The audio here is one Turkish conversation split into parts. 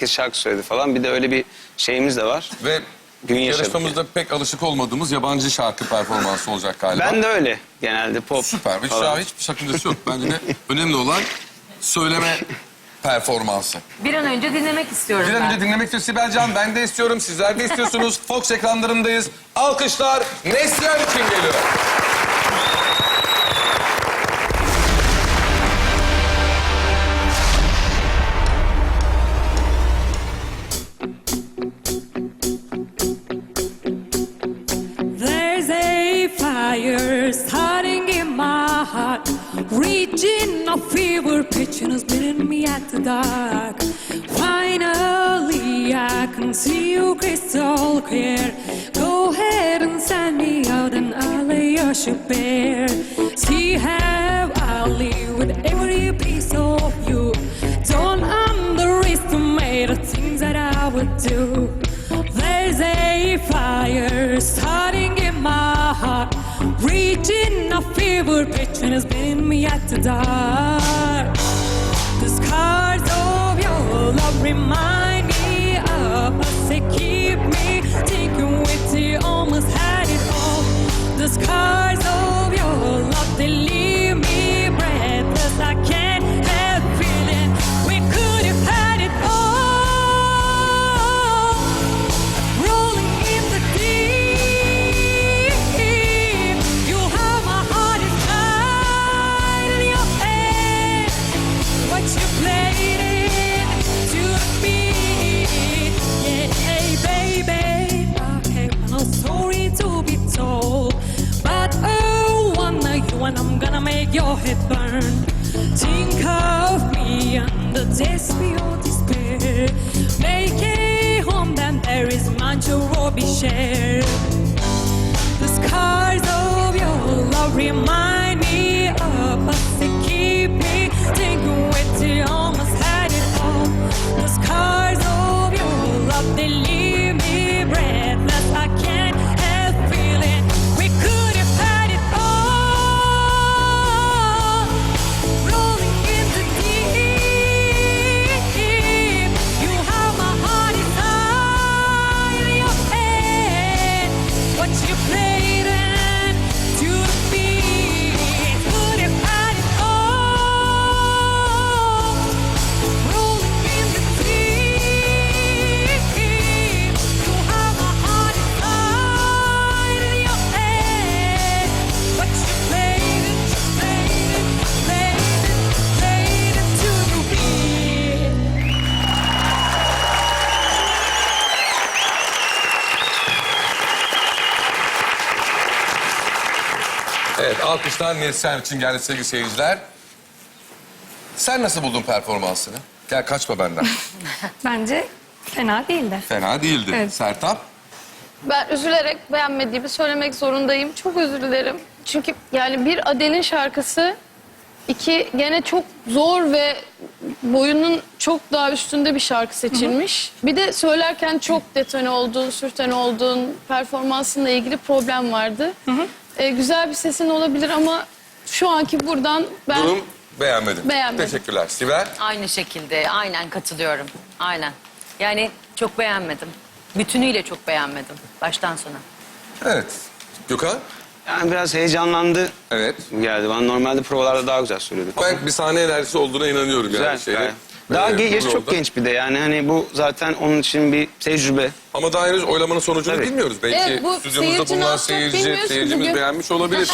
herkes şarkı söyledi falan. Bir de öyle bir şeyimiz de var. Ve Gün yaşadık yarışmamızda pek alışık olmadığımız yabancı şarkı performansı olacak galiba. Ben de öyle. Genelde pop Süper. Hiç, falan. hiçbir sakıncası yok. Bence de önemli olan söyleme performansı. Bir an önce dinlemek istiyorum Bir an ben. önce dinlemek istiyor Sibel Can. Ben de istiyorum. Sizler de istiyorsunuz. Fox ekranlarındayız. Alkışlar Neslihan için geliyor. There's a fire starting in my heart, reaching a fever pitch and it's spinning me at the dark. Finally, I can see you crystal clear. Go ahead and send me out and I'll lay your ship bare. See how I live with every piece of you. Don't underestimate the things that I would do. There's a fire starting in my heart, reaching a fever pitch and it's spinning me at the dark. The scars of your love remind me of us. They keep me thinking with you almost had it all. The scars of your love, they leave me breathless. I can't help feeling we could have had it all. Rolling in the deep, you have my heart inside of your head. What you played it to the beat, yeah, hey, baby. I have no story to be told, but oh, one night you and I'm gonna make your head burn. Think of me under despair or despair. Make a home, then there is much to be shared. The scars of your love remind me of us. They keep me thinking with you almost had it all. The scars of your love, they leave me breathless. I can't help feeling we could have had it all. Rolling in the deep, you have my heart inside your head. What you played and to the beat, could have had it all. Rolling in the deep, you have my heart inside your head. What you played it, played it, played it, played it to the beat. Evet, alkışlar Neslihan için geldi sevgili seyirciler. Sen nasıl buldun performansını? Gel kaçma benden. Bence fena değildi. Fena değildi. Evet. Sertab? Ben üzülerek beğenmediğimi söylemek zorundayım. Çok özür dilerim. Çünkü yani bir Adele'in şarkısı, iki gene çok zor ve boyunun çok daha üstünde bir şarkı seçilmiş. Bir de söylerken çok detone olduğun, sürtene olduğun, performansınla ilgili problem vardı. Güzel bir sesin olabilir ama şu anki buradan ben Durum beğenmedim. Beğenmedim. Teşekkürler. Sibel? Aynı şekilde, aynen katılıyorum. Aynen. Yani çok beğenmedim. Bütünüyle çok beğenmedim. Baştan sona. Evet. Gökhan? Yani biraz heyecanlandı Evet. geldi. Ben normalde provalarda daha güzel söylüyordum. Ben bir sahne enerjisi olduğuna inanıyorum Güzel. yani. gayet. Daha yaşı çok yolda. genç bir de yani hani bu zaten onun için bir tecrübe. Ama daha henüz oylamanın sonucunu Tabii. bilmiyoruz. Belki Evet, bu stüdyomuzda seyirci bulunan az çok bilmiyoruz ki seyircimiz bugün. beğenmiş olabilir.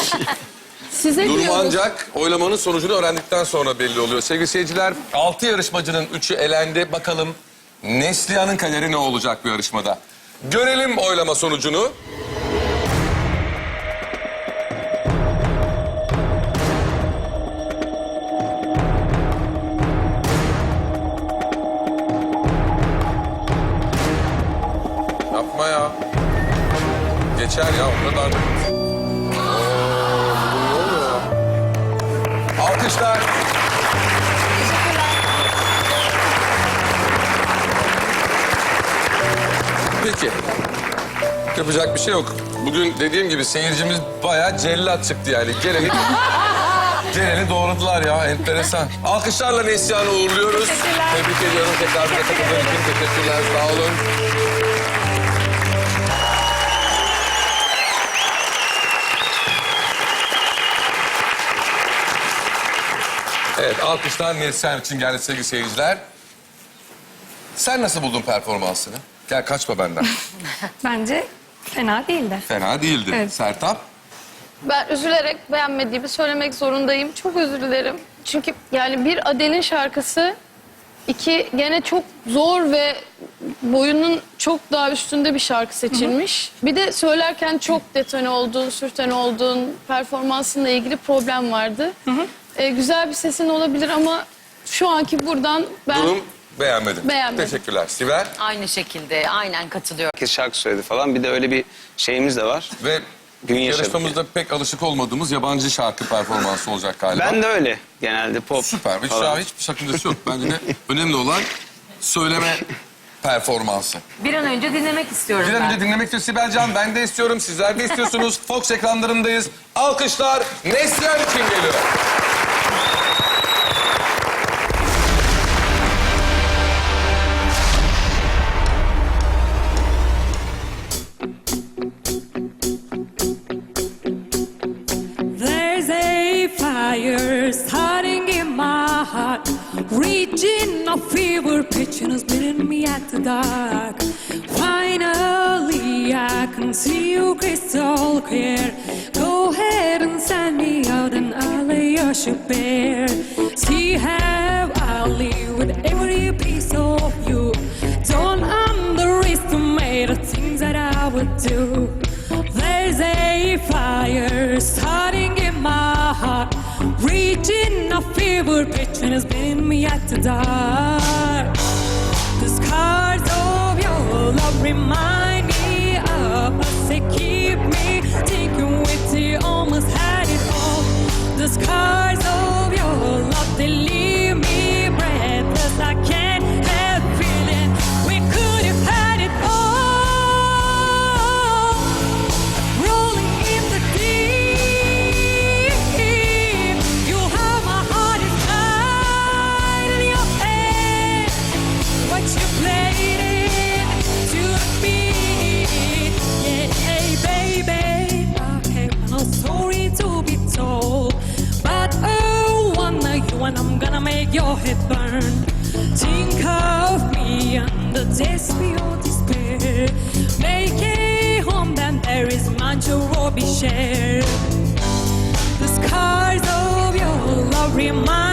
size Durum diyoruz. ancak oylamanın sonucunu öğrendikten sonra belli oluyor. Sevgili seyirciler, 6 yarışmacının 3'ü elendi. Bakalım Neslihan'ın kaderi ne olacak bu yarışmada? Görelim oylama sonucunu. Yapma ya. Geçer ya, o kadar da. Bu ne oluyor? Alkışlar. Peki. Yapacak bir şey yok. Bugün dediğim gibi seyircimiz bayağı cellat çıktı yani. Geleni Geleni doğradılar ya, enteresan. Alkışlarla Neslihan'ı uğurluyoruz. Teşekkürler. Tebrik ediyorum tekrar bize katıldığınız için. Teşekkürler, sağ olun. Evet, alkışlar Neslihan için geldi sevgili seyirciler. Sen nasıl buldun performansını? Gel kaçma benden. Bence fena değildi. Fena değildi. Evet. Sertab? Ben üzülerek beğenmediğimi söylemek zorundayım. Çok özür dilerim. Çünkü yani bir Adele'in şarkısı, iki gene çok zor ve boyunun çok daha üstünde bir şarkı seçilmiş. Bir de söylerken çok detone olduğun, sürtene olduğun, performansınla ilgili problem vardı. Güzel bir sesin olabilir ama şu anki buradan ben... Durum beğenmedim. Beğenmedim. Teşekkürler. Sibel? Aynı şekilde, aynen katılıyorum. Herkes şarkı söyledi falan. Bir de öyle bir şeyimiz de var. Ve Gün yaşadık yarışmamızda pek alışık olmadığımız yabancı şarkı performansı olacak galiba. Ben de öyle. Genelde pop Süper. Hiç, falan. hiçbir sakıncası yok. Bence de önemli olan söyleme performansı. Bir an önce dinlemek istiyorum Bir an ben. önce dinlemek istiyor Sibel Can. Ben de istiyorum. Sizler de istiyorsunuz. Fox ekranlarındayız. Alkışlar Neslihan için geliyor. There's a fire starting in my heart, reaching a fever pitch and it's beating me at the dark. Finally, I can see you crystal clear. Go ahead and send me out and I'll lay your ship bare. See how I live with every piece of you. Don't underestimate the things that I would do. There's a fire starting in my heart, reaching a fever pitch and it's been me at the dark. The scars of your love remind me of us. They keep me thinking with you almost had it all. The scars of your love, they leave me breathless. I can't help feeling we could have had it all. Rolling in the deep, you have my heart inside of your head. What you played it to the beat, yeah, baby. I have no story to be told, but oh, one night you and I'm gonna make your head burn. Think of me under despair, despair. Make a home, then there is mine to be shared. The scars of your love remind